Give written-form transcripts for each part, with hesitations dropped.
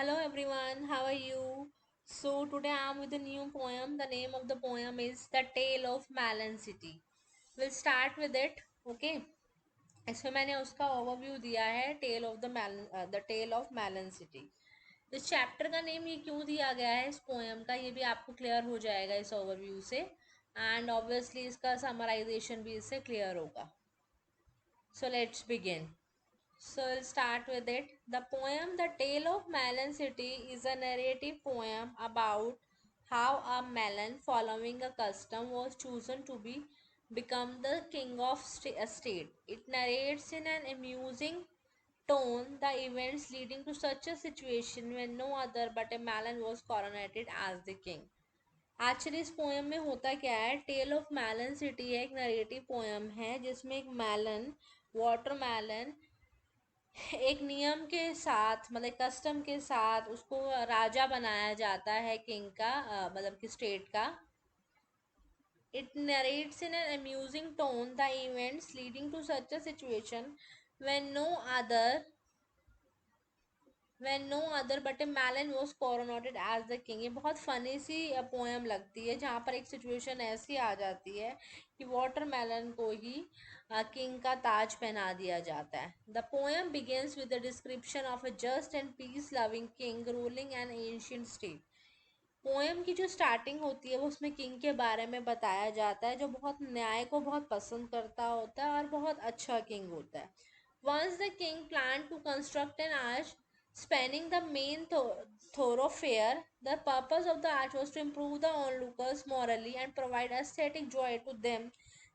Hello everyone, how are you? So today I am with a new poem. The name of the poem is The Tale of Malan City. We'll start with it, okay? इसमें मैंने उसका overview दिया है the tale of melon city. इस chapter का name ये क्यों दिया गया है इस पोएम का, ये भी आपको क्लियर हो जाएगा इस ओवरव्यू से। एंड ऑब्वियसली इसका समराइजेशन भी इससे क्लियर होगा। So let's begin. So I'll start with it. The poem The Tale of Melon City is a narrative poem about how a melon following a custom was chosen to become the king of a state. It narrates in an amusing tone the events leading to such a situation when no other but a melon was coronated as the king. Actually इस poem में होता क्या है, tell of melon city एक narrative poem है जिसमें एक melon, watermelon, एक नियम के साथ मतलब कस्टम के साथ उसको राजा बनाया जाता है, किंग का मतलब कि स्टेट का। It narrates in an amusing tone the events leading to such a situation when no other when no other but a melon was coronated as the king। ये बहुत फनी सी पोएम लगती है जहाँ पर एक सिचुएशन ऐसी आ जाती है कि वाटरमेलन को ही किंग का ताज पहना दिया जाता है। The poem begins with the description of a just and peace loving king ruling N ancient state. Poem की जो स्टार्टिंग होती है वो उसमें किंग के बारे में बताया जाता है जो बहुत न्याय को बहुत पसंद करता होता है और बहुत अच्छा किंग होता है। Once the king plan to construct an arch spanning the main thoroughfare. The purpose of the arch was to improve the onlookers morally and provide aesthetic joy to them.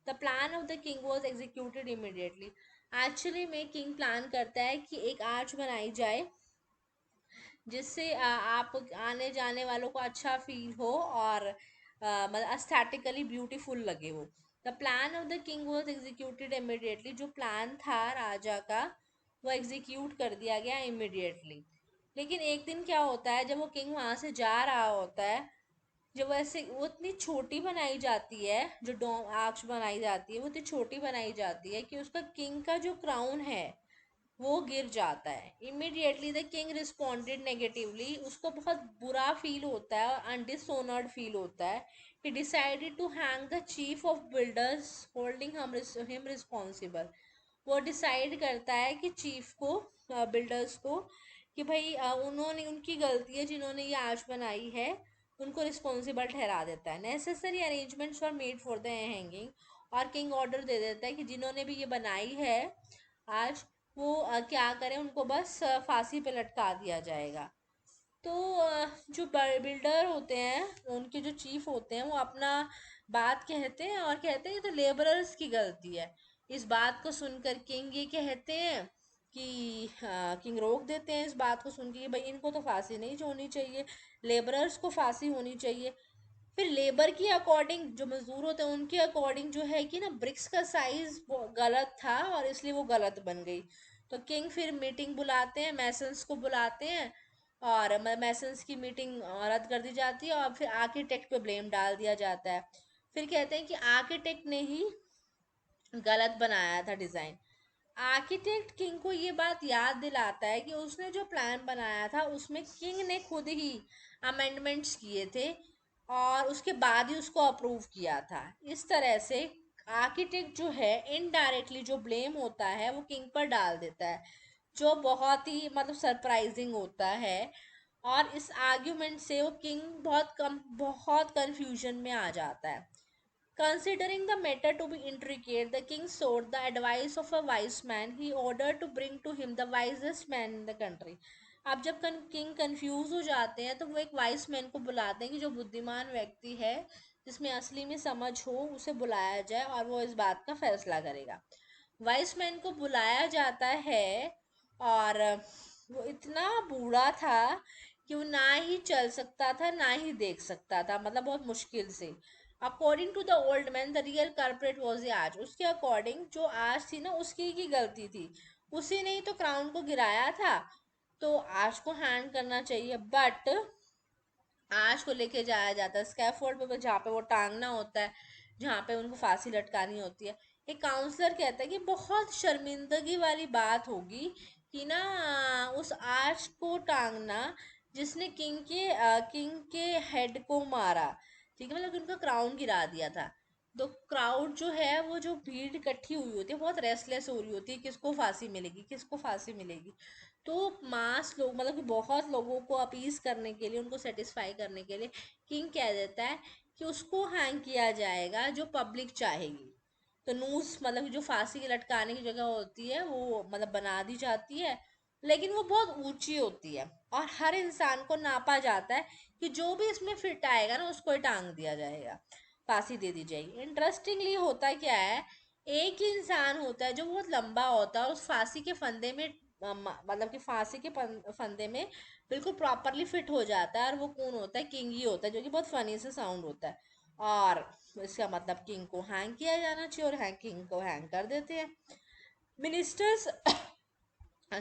The plan of the king was executed immediately. Actually में king plan करता है कि एक arch बनाई जाए जिससे आप आने जाने वालों को अच्छा फील हो और मतलब एस्थेटिकली ब्यूटीफुल लगे वो। The plan of the king was executed immediately. जो प्लान था राजा का वो एग्जीक्यूट कर दिया गया इमिडिएटली। लेकिन एक दिन क्या होता है, जब वो किंग वहाँ से जा रहा होता है, जब वैसे वो इतनी छोटी बनाई जाती है, जो डोम आर्च बनाई जाती है वो इतनी छोटी बनाई जाती है कि उसका किंग का जो क्राउन है वो गिर जाता है। Immediately the king responded negatively. उसको बहुत बुरा फील होता है और अनडिसोनर्ड फील होता है। He decided to hang the chief of builders holding him responsible. वो डिसाइड करता है कि चीफ को, बिल्डर्स को, कि भाई उन्होंने, उनकी गलती है जिन्होंने ये आर्च बनाई है, उनको रिस्पॉन्सिबल ठहरा देता है। Necessary arrangements for made for the hanging. और किंग ऑर्डर दे देता है कि जिन्होंने भी ये बनाई है आज, वो क्या करें, उनको बस फांसी पे लटका दिया जाएगा। तो जो बिल्डर होते हैं, उनके जो चीफ होते हैं, वो अपना बात कहते हैं और कहते हैं ये तो लेबरर्स की गलती है। इस बात को सुनकर किंग ये कहते हैं कि किंग रोक देते हैं इस बात को सुन के कि भाई इनको तो फांसी नहीं होनी चाहिए, लेबरर्स को फांसी होनी चाहिए। फिर लेबर की अकॉर्डिंग, जो मजदूर होते हैं उनके अकॉर्डिंग जो है कि ना ब्रिक्स का साइज गलत था और इसलिए वो गलत बन गई। तो किंग फिर मीटिंग बुलाते हैं, मैसन्स को बुलाते हैं और मैसन्स की मीटिंग रद्द कर दी जाती है और फिर आर्किटेक्ट पे ब्लेम डाल दिया जाता है। फिर कहते हैं कि आर्किटेक्ट ने ही गलत बनाया था डिज़ाइन। आर्किटेक्ट किंग को ये बात याद दिलाता है कि उसने जो प्लान बनाया था उसमें किंग ने खुद ही अमेंडमेंट्स किए थे और उसके बाद ही उसको अप्रूव किया था। इस तरह से आर्किटेक्ट जो है इनडायरेक्टली जो ब्लेम होता है वो किंग पर डाल देता है, जो बहुत ही मतलब सरप्राइजिंग होता है। और इस आर्ग्यूमेंट से वो किंग बहुत कंफ्यूजन में आ जाता है। Considering the matter to be intricate, the king sought the advice of a wise man. He ordered to bring to him the wisest man in the country. अब जब किंग कंफ्यूज हो जाते हैं तो वो एक वाइस मैन को बुलाते हैं कि जो बुद्धिमान व्यक्ति है जिसमें असली में समझ हो उसे बुलाया जाए और वो इस बात का फैसला करेगा। वाइस मैन को बुलाया जाता है और वो इतना बूढ़ा था कि वो ना ही चल सकता था ना ही देख सकता था, मतलब बहुत मुश्किल से। According to the old man the real culprit was the arch. उसके अकॉर्डिंग जो आर्च थी ना उसकी की गलती थी, उसी ने ही तो क्राउन को गिराया था, तो आर्च को हैंड करना चाहिए। बट आर्च को लेके जाया जाता है स्कैफोल्ड पे जहाँ पे वो टांगना होता है, जहाँ पे उनको फांसी लटकानी होती है। एक काउंसलर कहता है कि बहुत शर्मिंदगी वाली बात होगी कि ना उस आर्च को टांगना जिसने किंग के हेड को मारा, ठीक है, मतलब कि उनका क्राउन गिरा दिया था। तो क्राउड जो है, वो जो भीड़ इकट्ठी हुई होती है बहुत रेस्टलेस हो रही होती है, किसको फांसी मिलेगी, किसको फांसी मिलेगी। तो मास लोग, मतलब कि बहुत लोगों को अपीज करने के लिए, उनको सेटिस्फाई करने के लिए किंग कह देता है कि उसको हैंग किया जाएगा जो पब्लिक चाहेगी। तो नूस, मतलब जो फांसी के लटकाने की जगह होती है, वो मतलब बना दी जाती है, लेकिन वो बहुत ऊंची होती है और हर इंसान को नापा जाता है कि जो भी इसमें फिट आएगा ना उसको ही टांग दिया जाएगा, फांसी दे दी जाएगी। इंटरेस्टिंगली होता क्या है, एक ही इंसान होता है जो बहुत लंबा होता है, उस फांसी के फंदे में मतलब कि फांसी के फंदे में बिल्कुल प्रॉपरली फिट हो जाता है, और वो कौन होता है, किंग ही होता है, जो कि बहुत फनी से साउंड होता है। और इसका मतलब किंग को हैंग किया जाना चाहिए, और किंग को हैंग कर देते हैं। मिनिस्टर्स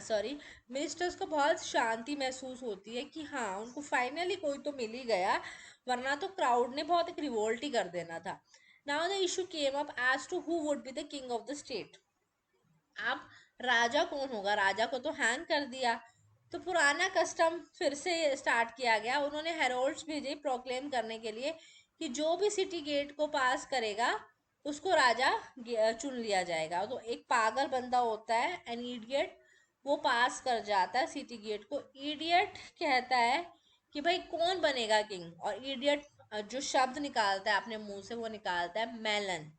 सॉरी, मिनिस्टर्स को बहुत शांति महसूस होती है कि हाँ, उनको फाइनली कोई तो मिल ही गया, वरना तो क्राउड ने बहुत एक रिवोल्ट ही कर देना था। Now the issue came up as to who would be the king of the state. अब राजा कौन होगा, राजा को तो हैंग कर दिया, तो पुराना कस्टम फिर से स्टार्ट किया गया। उन्होंने हेरोल्ड्स भेजे प्रोक्लेम करने के लिए कि जो भी सिटी गेट को पास करेगा उसको राजा चुन लिया जाएगा। तो एक पागल बंदा होता है, एन इडियट, वो पास कर जाता है सिटी गेट को। इडियट कहता है कि भाई कौन बनेगा किंग, और इडियट जो शब्द निकालता है अपने मुंह से, वो निकालता है मेलन।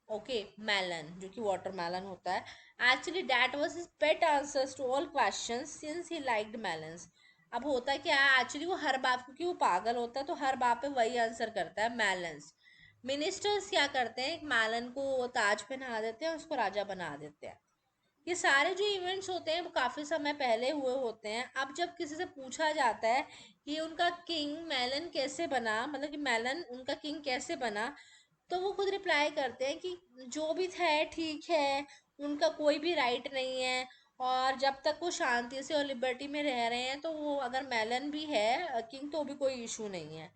ओके, मेलन, जो कि वाटरमेलन होता है। Actually that was his pet answers to all questions since he liked melons. अब होता क्या है, एक्चुअली वो हर बात, क्योंकि वो पागल होता है तो हर बात पे वही आंसर करता है, मेलन्स। मिनिस्टर्स क्या करते हैं, एक मेलन को ताज पहना देते हैं, उसको राजा बना देते हैं। ये सारे जो इवेंट्स होते हैं वो काफ़ी समय पहले हुए होते हैं। अब जब किसी से पूछा जाता है कि उनका किंग मेलन कैसे बना, मतलब कि मेलन उनका किंग कैसे बना, तो वो खुद रिप्लाई करते हैं कि जो भी है ठीक है, उनका कोई भी राइट नहीं है, और जब तक वो शांति से और लिबर्टी में रह रहे हैं, तो वो अगर मेलन भी है किंग तो भी कोई इशू नहीं है।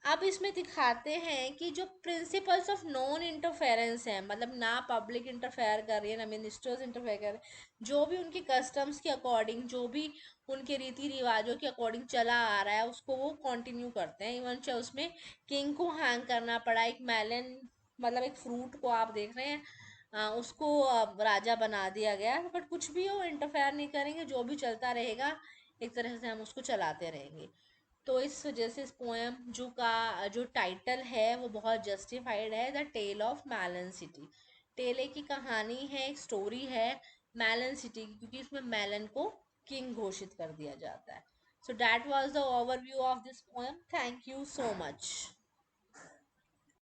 अब इसमें दिखाते हैं कि जो प्रिंसिपल्स ऑफ नॉन इंटरफेरेंस है, मतलब ना पब्लिक इंटरफेयर कर रही है ना मिनिस्टर्स इंटरफेयर कर रहे हैं, जो भी उनके कस्टम्स के अकॉर्डिंग, जो भी उनके रीति रिवाजों के अकॉर्डिंग चला आ रहा है, उसको वो कंटिन्यू करते हैं। इवन चाहे उसमें किंग को हैंग करना पड़ा, एक मेलन, मतलब एक फ्रूट को आप देख रहे हैं, उसको राजा बना दिया गया, बट कुछ भी हो, इंटरफेयर नहीं करेंगे, जो भी चलता रहेगा एक तरह से हम उसको चलाते रहेंगे। तो इस वजह से इस पोएम जो टाइटल है वो बहुत जस्टिफाइड है, the tale of melon city. Tale की कहानी है, एक स्टोरी है मैलन सिटी की, क्योंकि इसमें मैलन को किंग घोषित कर दिया जाता है। So that was the overview of this poem. Thank you so much.